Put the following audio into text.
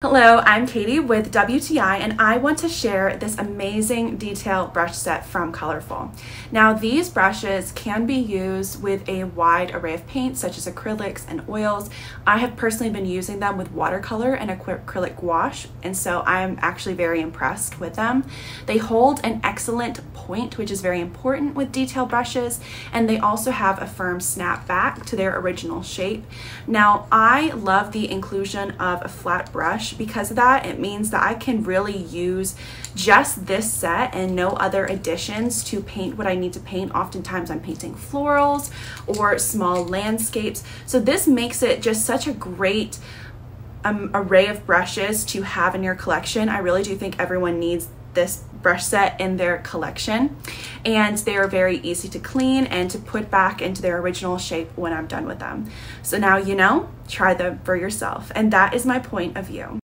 Hello, I'm Katie with WTI, and I want to share this amazing detail brush set from Colorful. Now, these brushes can be used with a wide array of paints such as acrylics and oils. I have personally been using them with watercolor and acrylic gouache, and so I'm actually very impressed with them. They hold an excellent point, which is very important with detail brushes, and they also have a firm snap back to their original shape. Now, I love the inclusion of a flat brush. Because of that, it means that I can really use just this set and no other additions to paint what I need to paint. Oftentimes I'm painting florals or small landscapes. So this makes it just such a great array of brushes to have in your collection. I really do think everyone needs this brush set in their collection, and they are very easy to clean and to put back into their original shape when I'm done with them. So now you know, try them for yourself, and that is my point of view.